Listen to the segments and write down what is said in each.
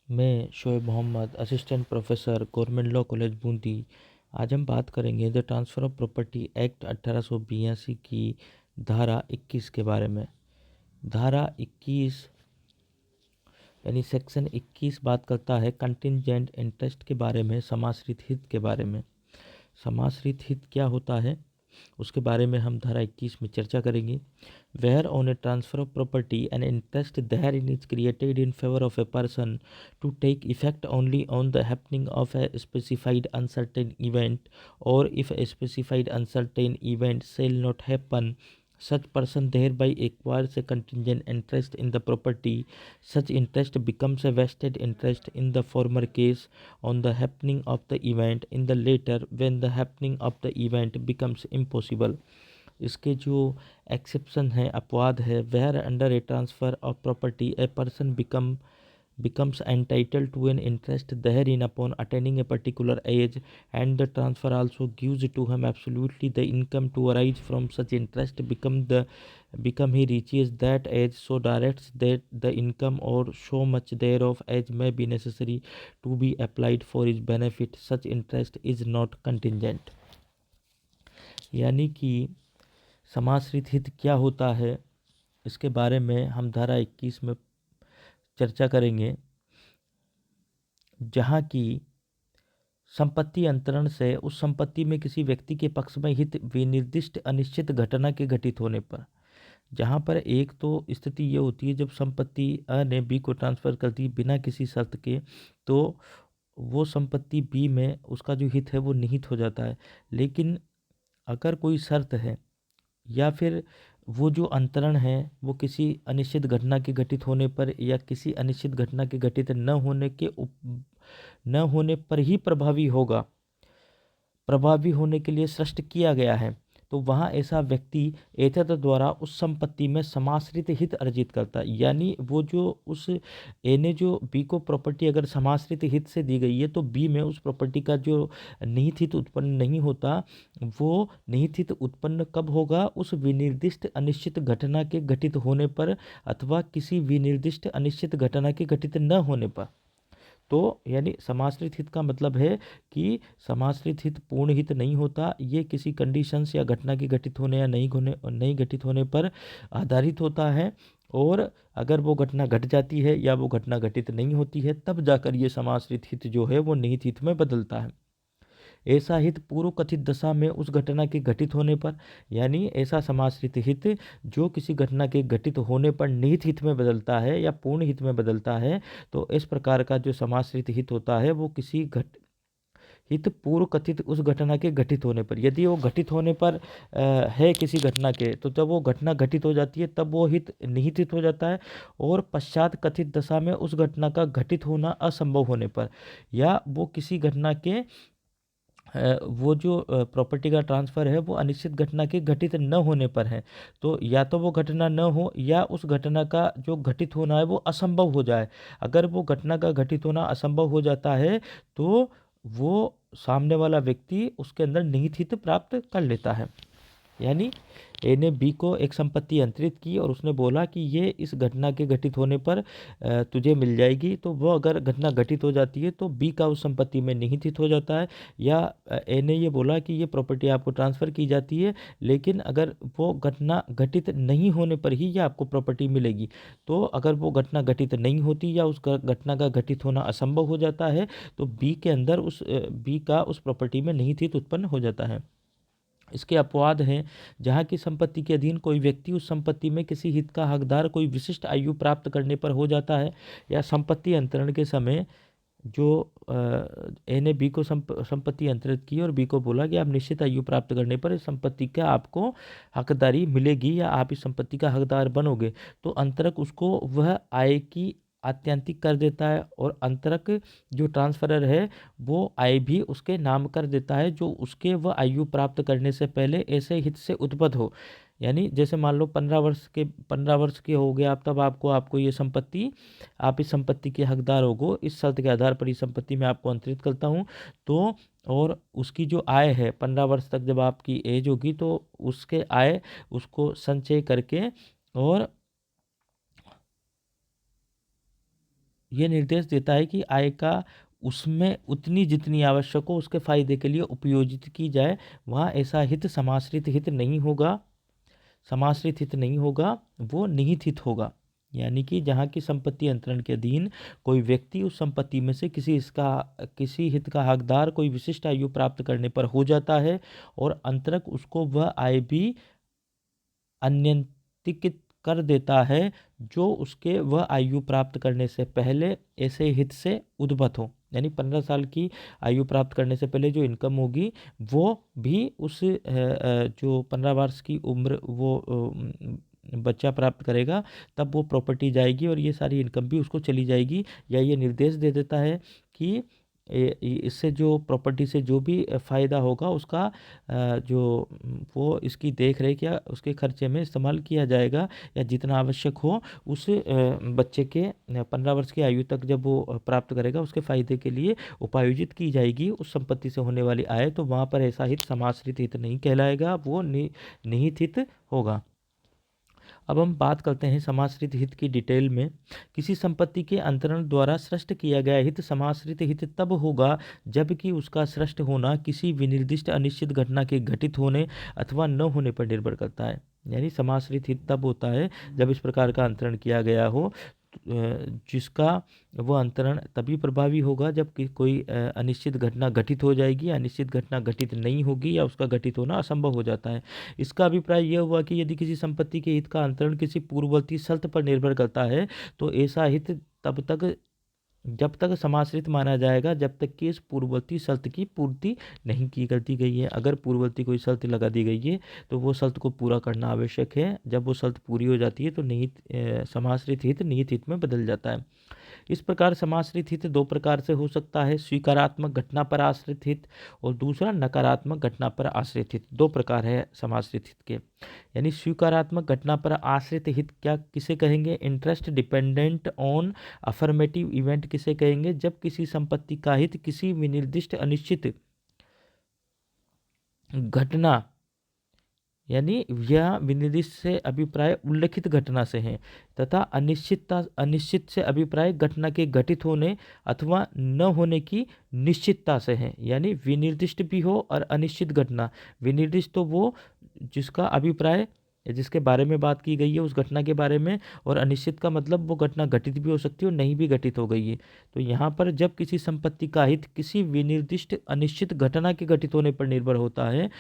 मैं Shoaib Mohammed, assistant professor, government law college Bundi. आज हम बात करेंगे the transfer of property act 1882 की धारा 21 के बारे में। धारा 21 यानी सेक्शन 21 बात करता है कंटिंजेंट इंटरेस्ट के बारे में, समाश्रित हित के बारे में। समाश्रित हित क्या होता है उसके बारे में हम धारा 21 में चर्चा करेंगे। Where on a transfer of property an interest therein is created in favor of a person to take effect only on the happening of a specified uncertain event, or if a specified uncertain event shall not happen, such person thereby acquires a contingent interest in the property. Such interest becomes a vested interest in the former case on the happening of the event, in the later when the happening of the event becomes impossible. इसके जो exception है, अपवाद है, where under a transfer of property a person becomes entitled to an interest therein upon attaining a particular age, and the transfer also gives to him absolutely the income to arise from such interest become he reaches that age, so directs that the income or so much thereof as may be necessary to be applied for his benefit. Such interest is not contingent। यानी कि समाश्रित हित क्या होता है इसके बारे में हम धारा 21 में चर्चा करेंगे, जहाँ की संपत्ति अंतरण से उस संपत्ति में किसी व्यक्ति के पक्ष में हित विनिर्दिष्ट अनिश्चित घटना के घटित होने पर। जहाँ पर एक तो स्थिति ये होती है जब संपत्ति अ ने बी को ट्रांसफ़र कर दी बिना किसी शर्त के, तो वो संपत्ति बी में उसका जो हित है वो निहित हो जाता है। लेकिन अगर कोई शर्त है या फिर वो जो अंतरण है वो किसी अनिश्चित घटना के घटित होने पर या किसी अनिश्चित घटना के घटित न होने पर ही प्रभावी होगा, प्रभावी होने के लिए सृष्ट किया गया है, तो वहाँ ऐसा व्यक्ति एतद द्वारा उस संपत्ति में समाश्रित हित अर्जित करता है। यानी वो जो उस ए ने जो बी को प्रॉपर्टी अगर समाश्रित हित से दी गई है तो बी में उस प्रॉपर्टी का जो निहित हित उत्पन्न नहीं होता, वो निहित हित उत्पन्न कब होगा? उस विनिर्दिष्ट अनिश्चित घटना के घटित होने पर अथवा किसी विनिर्दिष्ट अनिश्चित घटना के घटित न होने पर। तो यानी समाश्रित हित का मतलब है कि समाश्रित हित पूर्ण हित नहीं होता, ये किसी कंडीशंस या घटना के घटित होने या नहीं घटित होने पर आधारित होता है। और अगर वो घटना घट जाती है या वो घटना घटित नहीं होती है तब जाकर ये समाश्रित हित जो है वो निहित हित में बदलता है। ऐसा हित पूर्व कथित दशा में उस घटना के घटित होने पर, यानी ऐसा समाश्रित हित जो किसी घटना के घटित होने पर निहित हित में बदलता है या पूर्ण हित में बदलता है, तो इस प्रकार का जो समाश्रित हित होता है वो किसी हित पूर्व कथित उस घटना के घटित होने पर, यदि वो घटित होने पर है किसी घटना के, तो जब वो घटना घटित हो जाती है तब वो हित निहित हित हो जाता है। और पश्चात कथित दशा में उस घटना का घटित होना असंभव होने पर, या वो किसी घटना के वो जो प्रॉपर्टी का ट्रांसफ़र है वो अनिश्चित घटना के घटित न होने पर है, तो या तो वो घटना न हो या उस घटना का जो घटित होना है वो असंभव हो जाए। अगर वो घटना का घटित होना असंभव हो जाता है तो वो सामने वाला व्यक्ति उसके अंदर निहित हित प्राप्त कर लेता है। यानी ए ने बी को एक संपत्ति अंतरित की और उसने बोला कि ये इस घटना के घटित होने पर तुझे मिल जाएगी, तो वो अगर घटना घटित हो जाती है तो बी का उस संपत्ति में निहित हित हो जाता है। या ए ने ये बोला कि ये प्रॉपर्टी आपको ट्रांसफ़र की जाती है, लेकिन अगर वो घटना घटित नहीं होने पर ही ये आपको प्रॉपर्टी मिलेगी। तो अगर वो घटना घटित नहीं होती या उस घटना का घटित होना असंभव हो जाता है तो बी के अंदर बी का उस प्रॉपर्टी में निहित हित उत्पन्न हो जाता है। इसके अपवाद हैं जहाँ की संपत्ति के अधीन कोई व्यक्ति उस संपत्ति में किसी हित का हकदार कोई विशिष्ट आयु प्राप्त करने पर हो जाता है, या संपत्ति अंतरण के समय जो ए ने बी को संपत्ति अंतरित की और बी को बोला कि आप निश्चित आयु प्राप्त करने पर इस संपत्ति का आपको हकदारी मिलेगी या आप इस संपत्ति का हकदार बनोगे, तो अंतरक उसको वह आय की आत्यंतिक कर देता है और अंतरक जो ट्रांसफरर है वो आय भी उसके नाम कर देता है जो उसके वह आयु प्राप्त करने से पहले ऐसे हित से उत्पन्न हो। यानी जैसे मान लो 15 वर्ष के हो गए आप, तब आपको ये संपत्ति, आप इस संपत्ति के हकदार होगो, इस शर्त के आधार पर इस संपत्ति में आपको अंतरित करता हूँ। तो और उसकी जो आय है 15 वर्ष तक जब आपकी एज होगी तो उसके आय उसको संचय करके और ये निर्देश देता है कि आय का उसमें उतनी जितनी आवश्यक हो उसके फायदे के लिए उपयोजित की जाए। वहाँ ऐसा हित समाश्रित हित नहीं होगा, समाश्रित हित नहीं होगा, वो निहित हित होगा। यानी कि जहाँ की संपत्ति अंतरण के अधीन कोई व्यक्ति उस संपत्ति में से किसी हित का हकदार कोई विशिष्ट आयु प्राप्त करने पर हो जाता है और अंतरक उसको वह आय भी अन्यंतिकित कर देता है जो उसके वह आयु प्राप्त करने से पहले ऐसे हित से उद्भत हो। यानी 15 साल की आयु प्राप्त करने से पहले जो इनकम होगी वो भी उस जो 15 वर्ष की उम्र वो बच्चा प्राप्त करेगा तब वो प्रॉपर्टी जाएगी और ये सारी इनकम भी उसको चली जाएगी। या ये निर्देश दे देता है कि इससे जो प्रॉपर्टी से जो भी फ़ायदा होगा उसका जो वो इसकी देख रेख या उसके खर्चे में इस्तेमाल किया जाएगा, या जितना आवश्यक हो उस बच्चे के 15 वर्ष की आयु तक जब वो प्राप्त करेगा उसके फ़ायदे के लिए उपायोजित की जाएगी उस संपत्ति से होने वाली आय। तो वहाँ पर ऐसा हित समाश्रित हित नहीं कहलाएगा, वो निहित हित होगा। अब हम बात करते हैं समाश्रित हित की डिटेल में। किसी संपत्ति के अंतरण द्वारा सृष्ट किया गया हित समाश्रित हित तब होगा जबकि उसका सृष्ट होना किसी विनिर्दिष्ट अनिश्चित घटना के घटित होने अथवा न होने पर निर्भर करता है। यानी समाश्रित हित तब होता है जब इस प्रकार का अंतरण किया गया हो जिसका वो अंतरण तभी प्रभावी होगा जब कोई अनिश्चित घटना घटित हो जाएगी, अनिश्चित घटना घटित नहीं होगी या उसका घटित होना असंभव हो जाता है। इसका अभिप्राय यह हुआ कि यदि किसी संपत्ति के हित का अंतरण किसी पूर्ववर्ती शर्त पर निर्भर करता है तो ऐसा हित जब तक समाश्रित माना जाएगा जब तक कि इस पूर्ववर्ती शर्त की पूर्ति नहीं की करती गई है। अगर पूर्ववर्ती कोई शर्त लगा दी गई है तो वो शर्त को पूरा करना आवश्यक है। जब वो शर्त पूरी हो जाती है तो समाश्रित हित निहित हित में बदल जाता है। इस प्रकार समाश्रित हित दो प्रकार से हो सकता है, स्वीकारात्मक घटना पर आश्रित हित और दूसरा नकारात्मक घटना पर आश्रित हित। दो प्रकार है समाश्रित हित के। यानी स्वीकारात्मक घटना पर आश्रित हित क्या किसे कहेंगे? Interest dependent on affirmative event किसे कहेंगे? जब किसी संपत्ति का हित किसी विनिर्दिष्ट अनिश्चित घटना यानी यह विनिर्दिष्ट से अभिप्राय उल्लेखित घटना से है तथा अनिश्चित से अभिप्राय घटना के घटित होने अथवा न होने की निश्चितता से है। यानी विनिर्दिष्ट भी हो और अनिश्चित घटना। विनिर्दिष्ट तो वो जिसका अभिप्राय जिसके बारे में बात की गई है उस घटना के बारे में, और अनिश्चित का मतलब वो घटना घटित भी हो सकती है और नहीं भी घटित हो गई है। तो यहाँ पर जब किसी संपत्ति का हित किसी विनिर्दिष्ट अनिश्चित घटना के घटित होने पर निर्भर होता है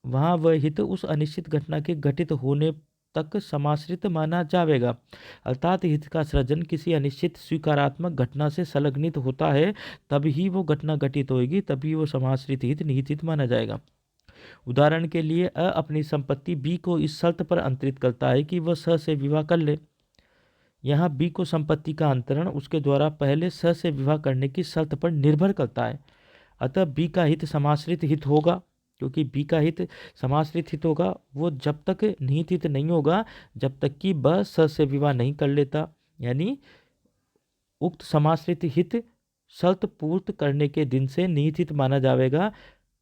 वहाँ वह हित उस अनिश्चित घटना के घटित होने तक समाश्रित माना जाएगा। अर्थात हित का सृजन किसी अनिश्चित स्वीकारात्मक घटना से संलग्नित होता है तब ही वो घटना घटित होगी, तभी वो समाश्रित हित निहित हित माना जाएगा। उदाहरण के लिए अ अपनी संपत्ति बी को इस शर्त पर अंतरित करता है कि वह स से विवाह कर ले। यहाँ बी को संपत्ति का अंतरण उसके द्वारा पहले स से विवाह करने की शर्त पर निर्भर करता है। अतः बी का हित समाश्रित हित होगा, क्योंकि बी का हित समाश्रित हित होगा वो जब तक निहित हित नहीं होगा जब तक कि ब स से विवाह नहीं कर लेता। यानी उक्त समाश्रित हित शर्त पूर्त करने के दिन से निहित हित माना जाएगा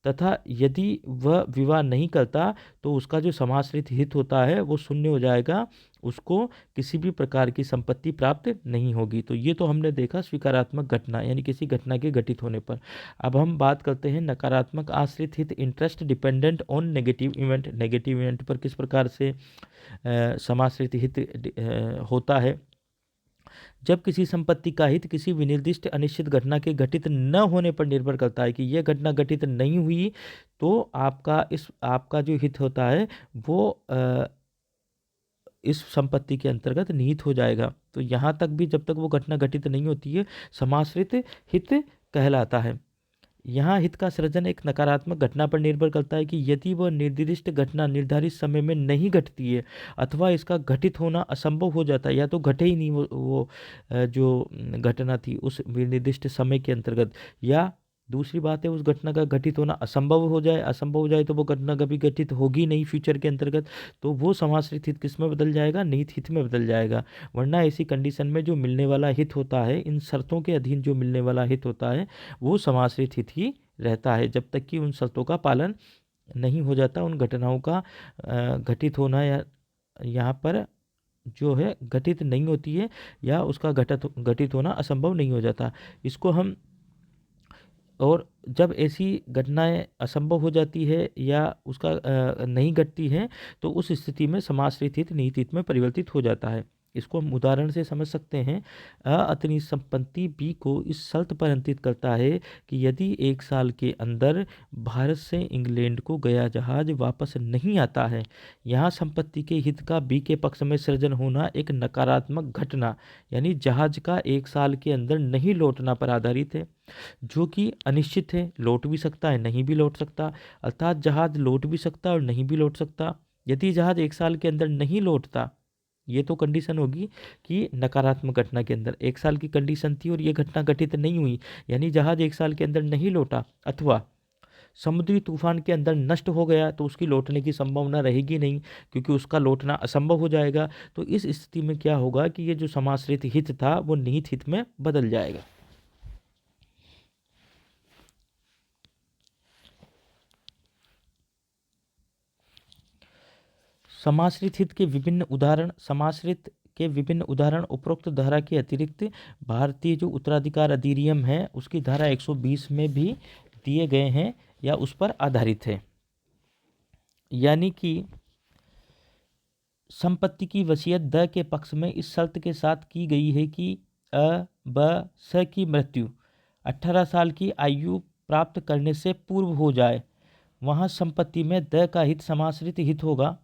तथा यदि वह विवाह नहीं करता तो उसका जो समाश्रित हित होता है वो शून्य हो जाएगा, उसको किसी भी प्रकार की संपत्ति प्राप्त नहीं होगी। तो ये तो हमने देखा स्वीकारात्मक घटना यानी किसी घटना के घटित होने पर। अब हम बात करते हैं नकारात्मक आश्रित हित, interest dependent on negative event. Negative event पर किस प्रकार से समाश्रित हित होता है? जब किसी संपत्ति का हित किसी विनिर्दिष्ट अनिश्चित घटना के घटित न होने पर निर्भर करता है कि यह घटना घटित नहीं हुई तो आपका जो हित होता है वो इस संपत्ति के अंतर्गत निहित हो जाएगा। तो यहाँ तक भी जब तक वो घटना घटित नहीं होती है समाश्रित हित कहलाता है। यहाँ हित का सृजन एक नकारात्मक घटना पर निर्भर करता है कि यदि वह निर्दिष्ट घटना निर्धारित समय में नहीं घटती है अथवा इसका घटित होना असंभव हो जाता है, या तो घटे ही नहीं वो जो घटना थी उस निर्दिष्ट समय के अंतर्गत, या दूसरी बात है उस घटना का घटित होना असंभव हो जाए तो वो घटना कभी घटित होगी नहीं फ्यूचर के अंतर्गत, तो वो समाश्रित हित किस में बदल जाएगा? निहित हित में बदल जाएगा। वरना ऐसी कंडीशन में जो मिलने वाला हित होता है, इन शर्तों के अधीन जो मिलने वाला हित होता है वो समाश्रित हित ही रहता है जब तक कि उन शर्तों का पालन नहीं हो जाता, उन घटनाओं का घटित होना या यहाँ पर जो है घटित नहीं होती है या उसका घटित होना असंभव नहीं हो जाता। इसको हम और जब ऐसी घटनाएं असंभव हो जाती है या उसका नहीं घटती है तो उस स्थिति में समाश्रित हित निहित हित में परिवर्तित हो जाता है। इसको हम उदाहरण से समझ सकते हैं। अपनी संपत्ति बी को इस शर्त पर अंकित करता है कि यदि 1 साल के अंदर भारत से इंग्लैंड को गया जहाज वापस नहीं आता है। यहाँ संपत्ति के हित का बी के पक्ष में सृजन होना एक नकारात्मक घटना यानी जहाज का 1 साल के अंदर नहीं लौटना पर आधारित है, जो कि अनिश्चित है, लौट भी सकता है नहीं भी लौट सकता। अर्थात जहाज लौट भी सकता है और नहीं भी लौट सकता। यदि जहाज 1 साल के अंदर नहीं लौटता, ये तो कंडीशन होगी कि नकारात्मक घटना के अंदर 1 साल की कंडीशन थी और ये घटना घटित नहीं हुई, यानी जहाज 1 साल के अंदर नहीं लौटा अथवा समुद्री तूफान के अंदर नष्ट हो गया तो उसकी लौटने की संभावना रहेगी नहीं, क्योंकि उसका लौटना असंभव हो जाएगा। तो इस स्थिति में क्या होगा कि ये जो समाश्रित हित था वो निहित हित में बदल जाएगा। समाश्रित हित के विभिन्न उदाहरण। समाश्रित के विभिन्न उदाहरण उपरोक्त धारा के अतिरिक्त भारतीय जो उत्तराधिकार अधिनियम है उसकी धारा 120 में भी दिए गए हैं या उस पर आधारित है। यानी कि संपत्ति की वसीयत द के पक्ष में इस शर्त के साथ की गई है कि अ ब स की मृत्यु 18 साल की आयु प्राप्त करने से पूर्व हो जाए। वहाँ संपत्ति में द का हित समाश्रित हित होगा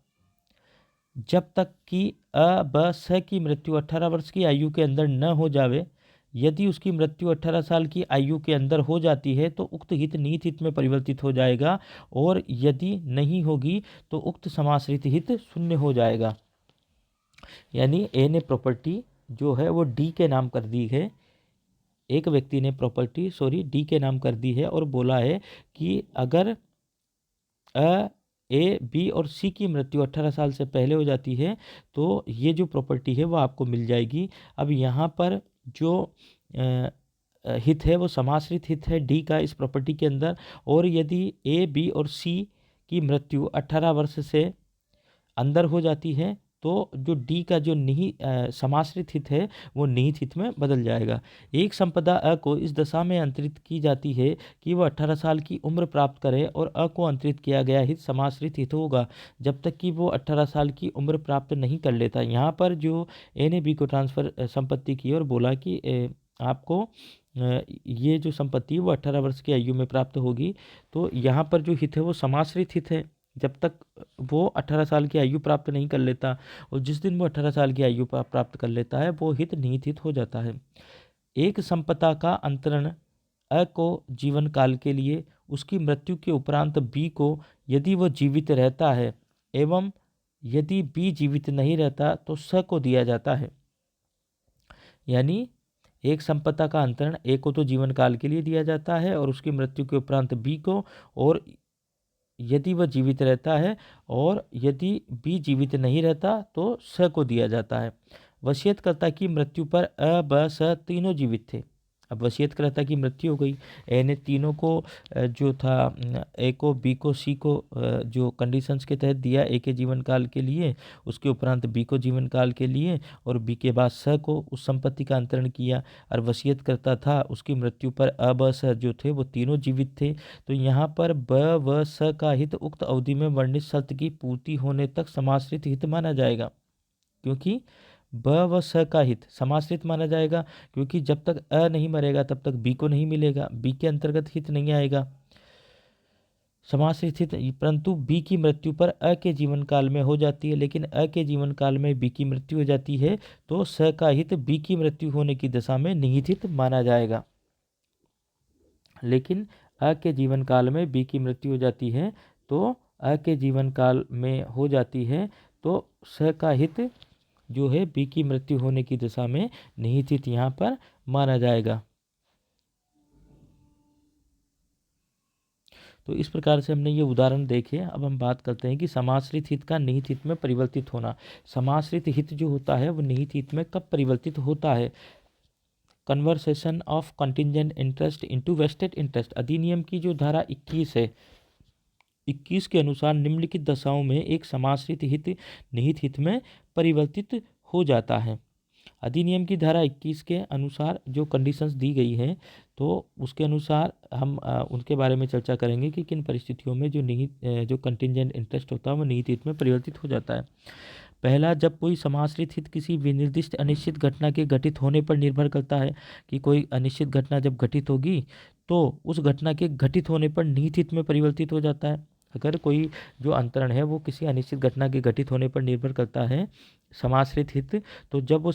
जब तक कि अ ब स की मृत्यु 18 वर्ष की आयु के अंदर न हो जावे। यदि उसकी मृत्यु 18 साल की आयु के अंदर हो जाती है तो उक्त हित निहित हित में परिवर्तित हो जाएगा, और यदि नहीं होगी तो उक्त समाश्रित हित शून्य हो जाएगा। यानी ए ने प्रॉपर्टी जो है वो डी के नाम कर दी है। एक व्यक्ति ने प्रॉपर्टी डी के नाम कर दी है और बोला है कि अगर ए बी और सी की मृत्यु 18 साल से पहले हो जाती है तो ये जो प्रॉपर्टी है वो आपको मिल जाएगी। अब यहाँ पर जो हित है वो समाश्रित हित है डी का इस प्रॉपर्टी के अंदर, और यदि ए बी और सी की मृत्यु 18 वर्ष से अंदर हो जाती है तो जो डी का जो समाश्रित हित है वो निहित हित में बदल जाएगा। एक संपदा अ को इस दशा में अंतरित की जाती है कि वह 18 साल की उम्र प्राप्त करे, और अ को अंतरित किया गया हित समाश्रित हित होगा जब तक कि वो 18 साल की उम्र प्राप्त नहीं कर लेता। यहाँ पर जो ए ने बी को ट्रांसफ़र संपत्ति की और बोला कि आपको ये जो संपत्ति है वो 18 वर्ष की आयु में प्राप्त होगी, तो यहाँ पर जो हित है वो समाश्रित हित है जब तक वो 18 साल की आयु प्राप्त नहीं कर लेता, और जिस दिन वो 18 साल की आयु प्राप्त कर लेता है वो हित निहित हित हो जाता है। एक संपदा का अंतरण अ को जीवन काल के लिए, उसकी मृत्यु के उपरांत बी को यदि वह जीवित रहता है, एवं यदि बी जीवित नहीं रहता तो स को दिया जाता है। यानी एक संपदा का अंतरण ए को तो जीवन काल के लिए दिया जाता है और उसकी मृत्यु के उपरांत बी को, और यदि वह जीवित रहता है, और यदि बी जीवित नहीं रहता तो स को दिया जाता है। वसीयतकर्ता की मृत्यु पर अ ब स तीनों जीवित थे। अब वसीयतकर्ता की मृत्यु हो गई, ए ने तीनों को जो था ए को बी को सी को जो कंडीशंस के तहत दिया ए के जीवन काल के लिए, उसके उपरांत बी को जीवन काल के लिए, और बी के बाद स को उस संपत्ति का अंतरण किया, और वसीयतकर्ता था उसकी मृत्यु पर अ ब स जो थे वो तीनों जीवित थे। तो यहाँ पर ब व स का हित उक्त अवधि में वर्णित शर्त की पूर्ति होने तक समाश्रित हित माना जाएगा, क्योंकि ब व स का हित समाश्रित माना जाएगा, क्योंकि जब तक अ नहीं मरेगा तब तक बी को नहीं मिलेगा, बी के अंतर्गत हित नहीं आएगा समाश्रित हित। परंतु बी की मृत्यु पर अ के जीवन काल में हो जाती है, लेकिन अ के जीवन काल में बी की मृत्यु हो जाती है तो स का हित बी की मृत्यु होने की दशा में निहित हित माना जाएगा। लेकिन अ के जीवन काल में बी की मृत्यु हो जाती है तो अ के जीवन काल में हो जाती है तो स का हित जो है बी की मृत्यु होने की दशा में निहित हित यहाँ पर माना जाएगा। तो इस प्रकार से हमने ये उदाहरण देखे। अब हम बात करते हैं कि समाश्रित हित का निहित हित में परिवर्तित होना। समाश्रित हित जो होता है वो निहित हित में कब परिवर्तित होता है? Conversation of contingent interest into vested interest अधिनियम की जो धारा 21 है, 21 के अनुसार निम्नलिखित दशाओं में एक समाश्रित हित निहित हित में परिवर्तित हो जाता है। अधिनियम की धारा 21 के अनुसार जो कंडीशंस दी गई हैं, तो उसके अनुसार हम उनके बारे में चर्चा करेंगे कि किन परिस्थितियों में जो कंटिंजेंट इंटरेस्ट होता है वो निहित हित में परिवर्तित हो जाता है। पहला, जब कोई समाश्रित हित किसी विनिर्दिष्ट अनिश्चित घटना के घटित होने पर निर्भर करता है कि कोई अनिश्चित घटना जब घटित होगी तो उस घटना के घटित होने पर निहित हित में परिवर्तित हो जाता है। अगर कोई जो अंतरण है वो किसी अनिश्चित घटना के घटित होने पर निर्भर करता है, समाश्रित हित, तो जब वो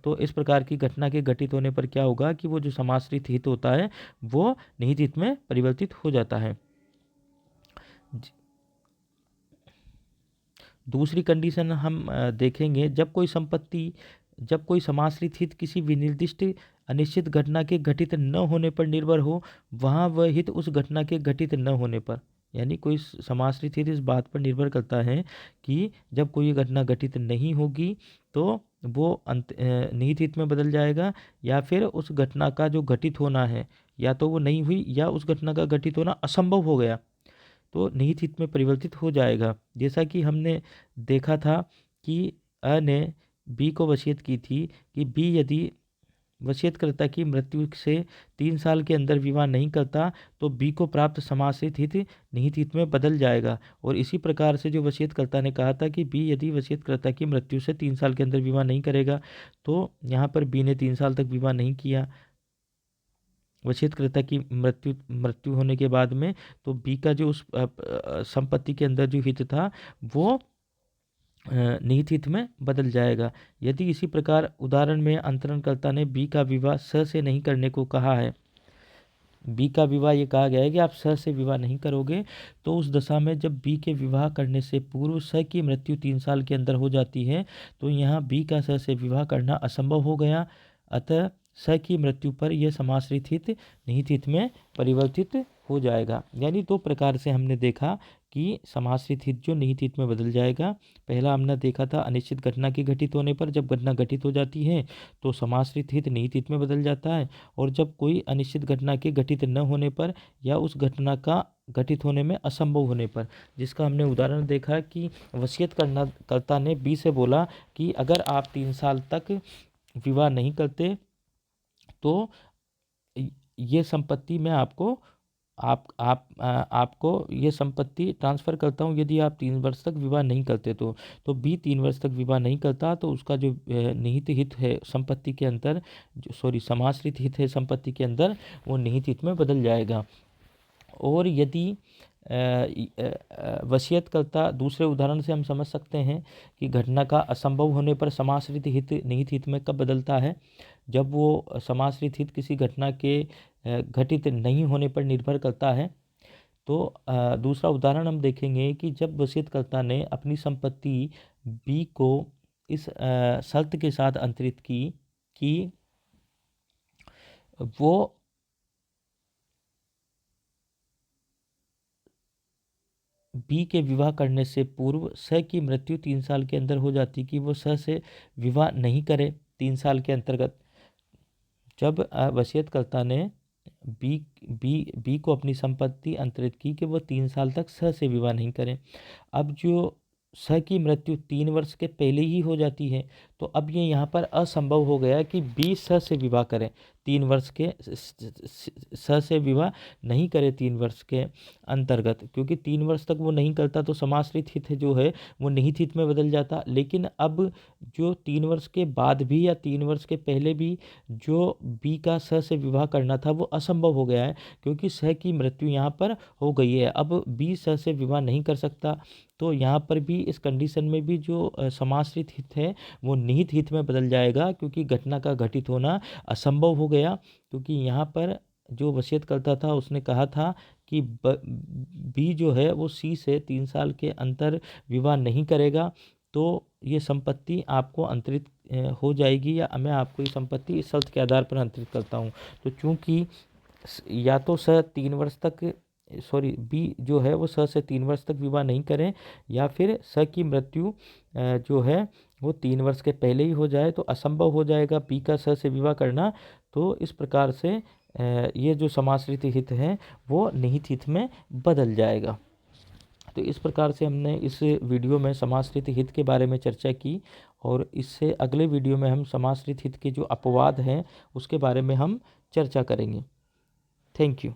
तो इस प्रकार की घटना के घटित होने पर क्या होगा कि वो जो समाश्रित हित होता है वो निहित हित में परिवर्तित हो जाता है। दूसरी कंडीशन हम देखेंगे, जब कोई समाश्रित हित किसी विनिर्दिष्ट अनिश्चित घटना के घटित न होने पर निर्भर हो, वहाँ वह हित उस घटना के घटित न होने पर, यानी कोई समाश्रित हित इस बात पर निर्भर करता है कि जब कोई घटना घटित नहीं होगी तो वो निहित हित में बदल जाएगा, या फिर उस घटना का जो घटित होना है या तो वो नहीं हुई या उस घटना का घटित होना असंभव हो गया, तो निहित हित में परिवर्तित हो जाएगा। जैसा कि हमने देखा था कि अ ने बी को वसीयत की थी कि बी यदि वसीयतकर्ता की मृत्यु से 3 साल के अंदर विवाह नहीं करता तो बी को प्राप्त समाश्रित हित निहित हित में बदल जाएगा। और इसी प्रकार से जो वसीयतकर्ता ने कहा था कि बी यदि वसीयतकर्ता की मृत्यु से 3 साल के अंदर विवाह नहीं करेगा, तो यहाँ पर बी ने 3 साल तक विवाह नहीं किया वसीयतकर्ता की मृत्यु होने के बाद में, तो बी का जो उस संपत्ति के अंदर जो हित था वो निहित हित में बदल जाएगा। यदि इसी प्रकार उदाहरण में अंतरणकर्ता ने बी का विवाह स से नहीं करने को कहा है, बी का विवाह ये कहा गया है कि आप स से विवाह नहीं करोगे, तो उस दशा में जब बी के विवाह करने से पूर्व स की मृत्यु 3 साल के अंदर हो जाती है, तो यहाँ बी का स से विवाह करना असंभव हो गया। अतः स की मृत्यु पर यह समाश्रित हित निहित हित में परिवर्तित हो जाएगा। यानी 2 प्रकार से हमने देखा कि समाश्रित हित जो निहित हित में बदल जाएगा। पहला हमने देखा था अनिश्चित घटना के घटित होने पर, जब घटना घटित हो जाती है तो समाश्रित हित निहित हित में बदल जाता है। और जब कोई अनिश्चित घटना के घटित न होने पर या उस घटना का घटित होने में असंभव होने पर, जिसका हमने उदाहरण देखा कि वसीयतकर्ता ने बी से बोला कि अगर आप 3 साल तक विवाह नहीं करते तो ये संपत्ति मैं आपको ये संपत्ति ट्रांसफ़र करता हूँ यदि आप 3 वर्ष तक विवाह नहीं करते तो बी 3 वर्ष तक विवाह नहीं करता तो उसका जो निहित हित है संपत्ति के अंदर, समाश्रित हित है संपत्ति के अंदर, वो निहित हित में बदल जाएगा। और यदि वसीयतकर्ता, दूसरे उदाहरण से हम समझ सकते हैं कि घटना का असंभव होने पर समाश्रित हित निहित हित में कब बदलता है, जब वो समाश्रित हित किसी घटना के घटित नहीं होने पर निर्भर करता है। तो दूसरा उदाहरण हम देखेंगे कि जब वसीयतकर्ता ने अपनी संपत्ति बी को इस शर्त के साथ अंतरित की कि वो बी के विवाह करने से पूर्व स की मृत्यु 3 साल के अंदर हो जाती कि वो स से विवाह नहीं करे 3 साल के अंतर्गत। जब वसीयतकर्ता ने बी को अपनी संपत्ति अंतरित की कि वो 3 साल तक स से विवाह नहीं करें। अब जो स की मृत्यु 3 वर्ष के पहले ही हो जाती है, तो अब ये यहाँ पर असंभव हो गया कि बी स से विवाह करें 3 वर्ष के स से विवाह नहीं करे 3 वर्ष के अंतर्गत, क्योंकि 3 वर्ष तक वो नहीं करता तो समाश्रित हित जो है वो निहित हित में बदल जाता। लेकिन अब जो 3 वर्ष के बाद भी या 3 वर्ष के पहले भी जो बी का स से विवाह करना था वो असंभव हो गया है, क्योंकि स की मृत्यु यहाँ पर हो गई है। अब बी स से विवाह नहीं कर सकता, तो यहाँ पर भी इस कंडीशन में भी जो समाश्रित हित है वो निहित हित में बदल जाएगा, क्योंकि घटना का घटित होना असंभव हो गया। क्योंकि यहाँ पर जो वसीयत करता था उसने कहा था कि बी जो है वो सी से 3 साल के अंतर विवाह नहीं करेगा, तो ये संपत्ति आपको अंतरित हो जाएगी, या मैं आपको ये संपत्ति इस शर्त के आधार पर अंतरित करता हूँ। तो चूँकि या तो बी जो है वो स से 3 वर्ष तक विवाह नहीं करें, या फिर स की मृत्यु जो है वो 3 वर्ष के पहले ही हो जाए, तो असंभव हो जाएगा बी का स से विवाह करना। तो इस प्रकार से ये जो समाश्रित हित है वो निहित हित में बदल जाएगा। तो इस प्रकार से हमने इस वीडियो में समाश्रित हित के बारे में चर्चा की, और इससे अगले वीडियो में हम समाश्रित हित के जो अपवाद हैं उसके बारे में हम चर्चा करेंगे। Thank you.